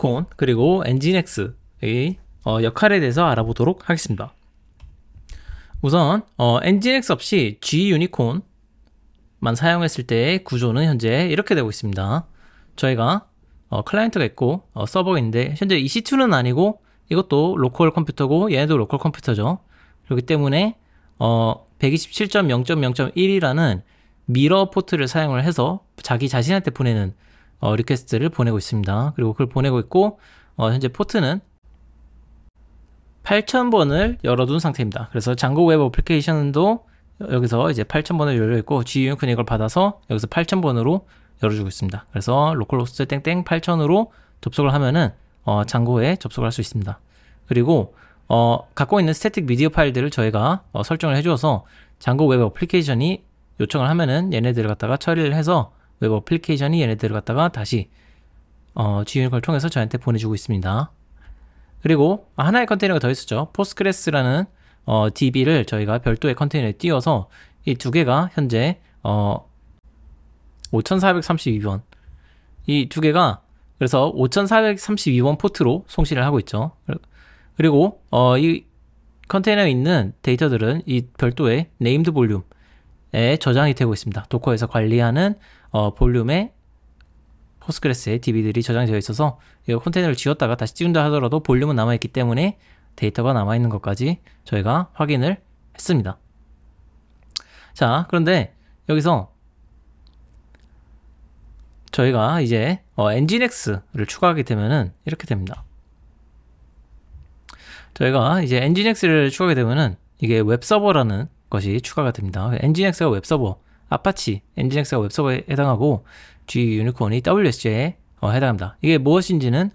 유니콘 그리고 엔진엑스의 역할에 대해서 알아보도록 하겠습니다. 우선 엔진엑스 없이 G 유니콘만 사용했을 때의 구조는 현재 이렇게 되고 있습니다. 저희가 클라이언트가 있고 서버가 있는데 현재 EC2는 아니고 이것도 로컬 컴퓨터고 얘네도 로컬 컴퓨터죠. 그렇기 때문에 127.0.0.1이라는 미러 포트를 사용을 해서 자기 자신한테 보내는 리퀘스트를 보내고 있습니다. 그리고 그걸 보내고 있고 현재 포트는 8000번을 열어둔 상태입니다. 그래서 장고 웹 어플리케이션도 여기서 이제 8000번을 열려있고 G 유니콘 이걸 받아서 여기서 8000번으로 열어주고 있습니다. 그래서 로컬호스트 땡땡 8000으로 접속을 하면은 장고에 접속을 할 수 있습니다. 그리고 갖고 있는 스태틱 미디어 파일들을 저희가 설정을 해주어서 장고 웹 어플리케이션이 요청을 하면은 얘네들을 갖다가 처리를 해서 웹 어플리케이션이 얘네들을 갖다가 다시 G 유니콘을 통해서 저한테 보내주고 있습니다. 그리고 하나의 컨테이너가 더 있었죠. 포스트그레스라는 DB를 저희가 별도의 컨테이너에 띄워서 이 두 개가 현재 5432번 이 두 개가 그래서 5432번 포트로 송신을 하고 있죠. 그리고 이 컨테이너에 있는 데이터들은 이 별도의 네임드 볼륨에 저장이 되고 있습니다. 도커에서 관리하는 볼륨의 포스트그레스의 DB들이 저장이 되어 있어서 이 컨테이너를 지웠다가 다시 띄운다 하더라도 볼륨은 남아있기 때문에 데이터가 남아있는 것까지 저희가 확인을 했습니다. 자, 그런데 여기서 저희가 이제 엔진엑스를 추가하게 되면은 이렇게 됩니다. 저희가 이제 엔진엑스를 추가하게 되면은 이게 웹서버라는 것이 추가가 됩니다. 엔진엑스가 웹서버, 아파치 엔진엑스가 웹서버에 해당하고 G 유니콘이 WSG에 해당합니다. 이게 무엇인지는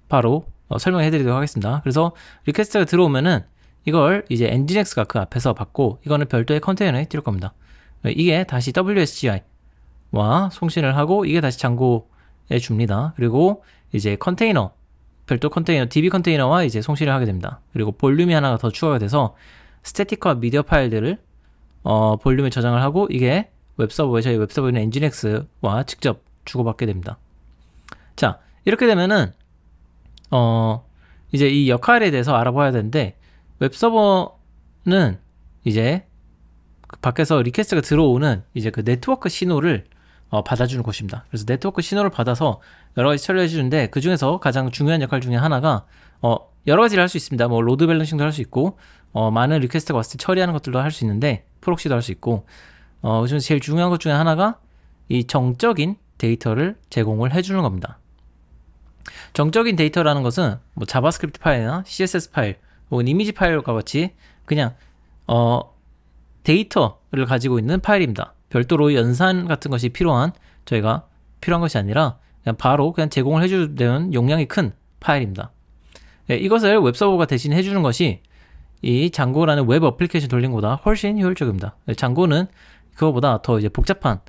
바로 설명해 드리도록 하겠습니다. 그래서 리퀘스트가 들어오면은 이걸 이제 엔진엑스가 그 앞에서 받고 이거는 별도의 컨테이너에 띄울 겁니다. 이게 다시 WSGI와 송신을 하고 이게 다시 장고에 줍니다. 그리고 이제 컨테이너, 별도 컨테이너, DB 컨테이너와 이제 송신을 하게 됩니다. 그리고 볼륨이 하나가 더 추가가 돼서 스태틱과 미디어 파일들을 볼륨에 저장을 하고 이게 웹서버에 저희 웹서버에 있는 엔진엑스와 직접 주고받게 됩니다. 자, 이렇게 되면은 이제 이 역할에 대해서 알아봐야 되는데 웹서버는 이제 그 밖에서 리퀘스트가 들어오는 이제 그 네트워크 신호를 받아주는 것입니다. 그래서 네트워크 신호를 받아서 여러 가지 처리해 주는데 그 중에서 가장 중요한 역할 중에 하나가 여러 가지를 할 수 있습니다. 뭐 로드 밸런싱도 할 수 있고 많은 리퀘스트가 왔을 때 처리하는 것들도 할 수 있는데 프록시도 할 수 있고 그 중에서 제일 중요한 것 중에 하나가 이 정적인 데이터를 제공을 해주는 겁니다. 정적인 데이터라는 것은 뭐 자바스크립트 파일이나 CSS 파일 혹은 이미지 파일과 같이 그냥 데이터를 가지고 있는 파일입니다. 별도로 연산 같은 것이 저희가 필요한 것이 아니라 그냥 바로 그냥 제공을 해주는 용량이 큰 파일입니다. 네, 이것을 웹서버가 대신 해주는 것이 이 장고라는 웹 어플리케이션 돌린 것보다 훨씬 효율적입니다. 장고는 그거보다 더 이제 복잡한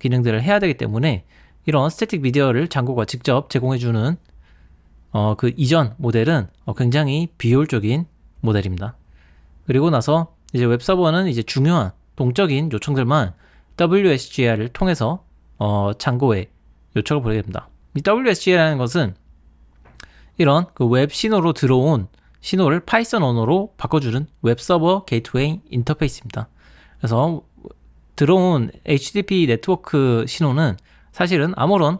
기능들을 해야 되기 때문에 이런 스태틱 미디어를 장고가 직접 제공해주는 그 이전 모델은 굉장히 비효율적인 모델입니다. 그리고 나서 이제 웹서버는 이제 중요한 동적인 요청들만 WSGI를 통해서 장고에 요청을 보내게 됩니다. 이 WSGI라는 것은 이런 그 웹 신호로 들어온 신호를 파이썬 언어로 바꿔주는 웹서버 게이트웨이 인터페이스입니다. 그래서 들어온 HTTP 네트워크 신호는 사실은 아무런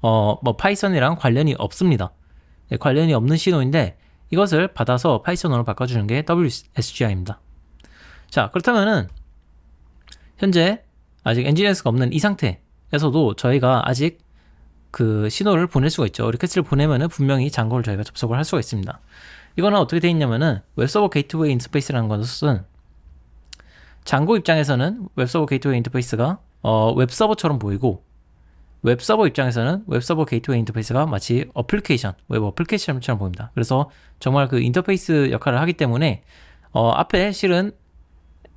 뭐 파이썬이랑 관련이 없습니다. 네, 관련이 없는 신호인데 이것을 받아서 파이썬으로 바꿔주는 게 WSGI입니다. 자, 그렇다면은 현재 아직 엔진엑스가 없는 이 상태에서도 저희가 아직 그 신호를 보낼 수가 있죠. 리퀘스트를 보내면은 분명히 장고를 저희가 접속을 할 수가 있습니다. 이거는 어떻게 되어 있냐면은 웹서버 게이트웨이 인터페이스라는 것은 장고 입장에서는 웹서버 게이트웨이 인터페이스가 웹서버처럼 보이고 웹서버 입장에서는 웹서버 게이트웨이 인터페이스가 마치 어플리케이션, 웹 어플리케이션처럼 보입니다. 그래서 정말 그 인터페이스 역할을 하기 때문에 앞에 실은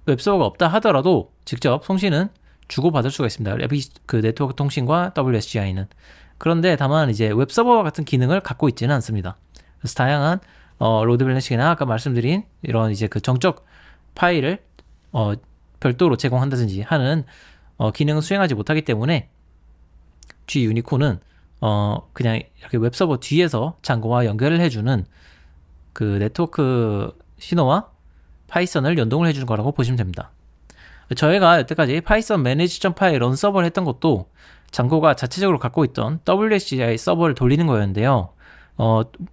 웹서버가 없다 하더라도 직접 송신은 주고받을 수가 있습니다. 그 네트워크 통신과 WSGI는. 그런데 다만 이제 웹서버와 같은 기능을 갖고 있지는 않습니다. 그래서 다양한 로드 밸런싱이나 아까 말씀드린 이런 이제 그 정적 파일을 별도로 제공한다든지 하는 기능을 수행하지 못하기 때문에 G 유니콘은 그냥 이렇게 웹서버 뒤에서 장고와 연결을 해주는 그 네트워크 신호와 파이썬을 연동을 해주는 거라고 보시면 됩니다. 저희가 여태까지 파이썬 manage.py 런 서버를 했던 것도 장고가 자체적으로 갖고 있던 WSGI 서버를 돌리는 거였는데요.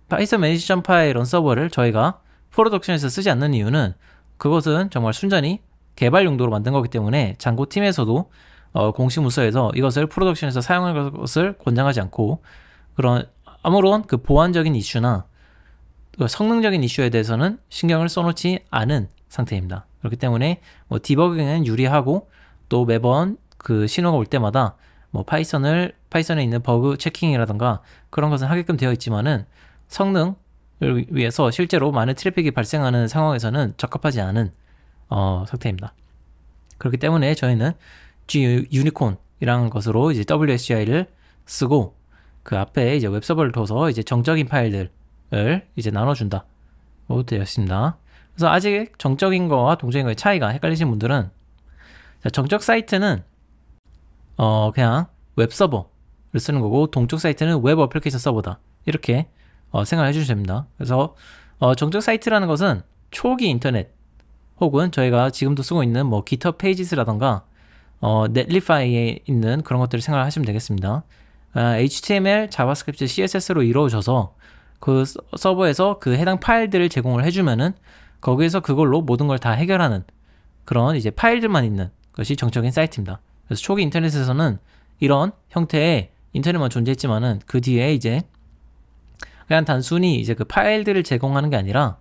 파이썬 manage.py 런 서버를 저희가 프로덕션에서 쓰지 않는 이유는 그것은 정말 순전히 개발 용도로 만든 거기 때문에 장고 팀에서도 공식 문서에서 이것을 프로덕션에서 사용할 것을 권장하지 않고 그런 아무런 그 보안적인 이슈나 성능적인 이슈에 대해서는 신경을 써놓지 않은 상태입니다. 그렇기 때문에 뭐 디버깅은 유리하고 또 매번 그 신호가 올 때마다 뭐 파이썬에 있는 버그 체킹이라던가 그런 것은 하게끔 되어 있지만은 성능을 위해서 실제로 많은 트래픽이 발생하는 상황에서는 적합하지 않은 상태입니다. 그렇기 때문에 저희는 Gunicorn이라는 것으로 이제 WSGI를 쓰고 그 앞에 이제 웹서버를 둬서 이제 정적인 파일들을 이제 나눠준다고 되어 있습니다. 그래서 아직 정적인 거와 동적인 거의 차이가 헷갈리신 분들은 정적 사이트는 그냥 웹서버를 쓰는 거고 동적 사이트는 웹 어플리케이션 서버다 이렇게 생각해 주시면 됩니다. 그래서 정적 사이트라는 것은 초기 인터넷 혹은 저희가 지금도 쓰고 있는 뭐 GitHub 페이지스라던가 넷리파이에 있는 그런 것들을 생각하시면 되겠습니다. HTML, 자바스크립트, CSS로 이루어져서 그 서버에서 그 해당 파일들을 제공을 해주면은 거기에서 그걸로 모든 걸 다 해결하는 그런 이제 파일들만 있는 것이 정적인 사이트입니다. 그래서 초기 인터넷에서는 이런 형태의 인터넷만 존재했지만은 그 뒤에 이제 그냥 단순히 이제 그 파일들을 제공하는 게 아니라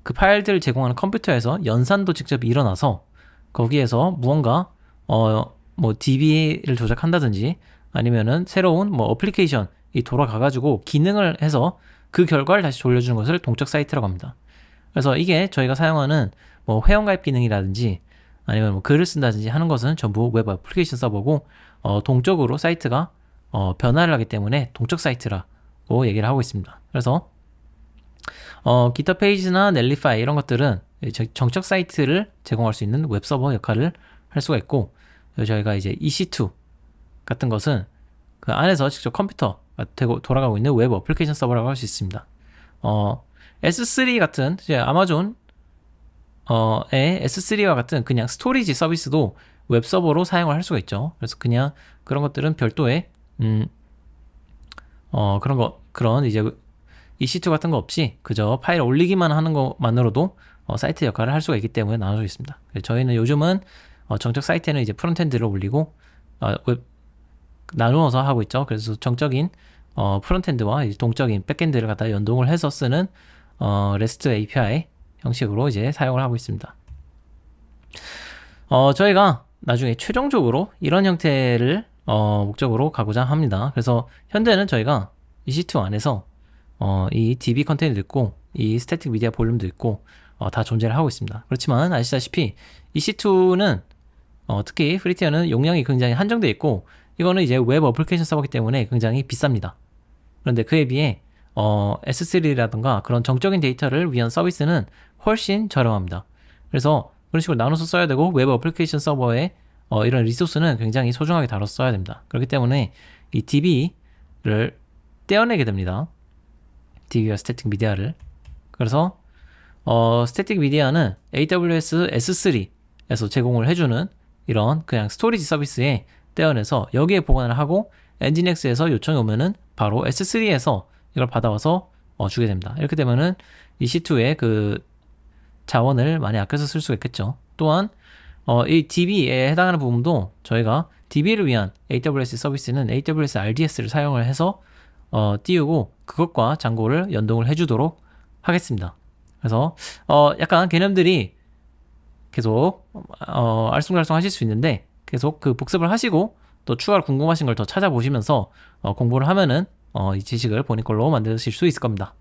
그 파일들을 제공하는 컴퓨터에서 연산도 직접 일어나서 거기에서 무언가 뭐 DB를 조작한다든지 아니면은 새로운 뭐 어플리케이션이 돌아가가지고 기능을 해서 그 결과를 다시 돌려주는 것을 동적 사이트라고 합니다. 그래서 이게 저희가 사용하는 뭐 회원가입 기능이라든지 아니면 뭐 글을 쓴다든지 하는 것은 전부 웹 어플리케이션 서버고 동적으로 사이트가 변화를 하기 때문에 동적 사이트라고 얘기를 하고 있습니다. 그래서 GitHub 페이지나 넬리파이 이런 것들은 정적 사이트를 제공할 수 있는 웹 서버 역할을 할 수가 있고 저희가 이제 EC2 같은 것은 그 안에서 직접 컴퓨터가 되고 돌아가고 있는 웹 어플리케이션 서버라고 할 수 있습니다. S3 같은 이제 아마존 S3와 같은 그냥 스토리지 서비스도 웹 서버로 사용을 할 수가 있죠. 그래서 그냥 그런 것들은 별도의 그런 이제 EC2 같은 거 없이 그저 파일 올리기만 하는 것만으로도 사이트 역할을 할 수가 있기 때문에 나눠져 있습니다. 저희는 요즘은 정적 사이트에는 이제 프론트엔드를 올리고 나누어서 하고 있죠. 그래서 정적인 프론트엔드와 동적인 백엔드를 갖다 연동을 해서 쓰는 REST API 형식으로 이제 사용을 하고 있습니다. 저희가 나중에 최종적으로 이런 형태를 목적으로 가고자 합니다. 그래서 현재는 저희가 EC2 안에서 이 DB 컨테이너도 있고 이 스태틱 미디어 볼륨도 있고 다 존재를 하고 있습니다. 그렇지만 아시다시피 EC2는 특히 프리티어는 용량이 굉장히 한정되어 있고 이거는 이제 웹 어플리케이션 서버이기 때문에 굉장히 비쌉니다. 그런데 그에 비해 S3라든가 그런 정적인 데이터를 위한 서비스는 훨씬 저렴합니다. 그래서 그런 식으로 나눠서 써야 되고 웹 어플리케이션 서버에 이런 리소스는 굉장히 소중하게 다뤄서 써야 됩니다. 그렇기 때문에 이 DB를 떼어내게 됩니다. DB와 스태틱 미디어를. 그래서 스태틱 미디어는 AWS S3에서 제공을 해주는 이런 그냥 스토리지 서비스에 떼어내서 여기에 보관을 하고 엔진엑스에서 요청이 오면은 바로 S3에서 이걸 받아와서 주게 됩니다. 이렇게 되면은 EC2의 그 자원을 많이 아껴서 쓸 수가 있겠죠. 또한 이 DB에 해당하는 부분도 저희가 DB를 위한 AWS 서비스는 AWS RDS를 사용을 해서 띄우고 그것과 장고를 연동을 해주도록 하겠습니다. 그래서 약간 개념들이 계속 알쏭달쏭 하실 수 있는데 계속 그 복습을 하시고 또 추가로 궁금하신 걸 더 찾아보시면서 공부를 하면은 이 지식을 본인 걸로 만드실 수 있을 겁니다.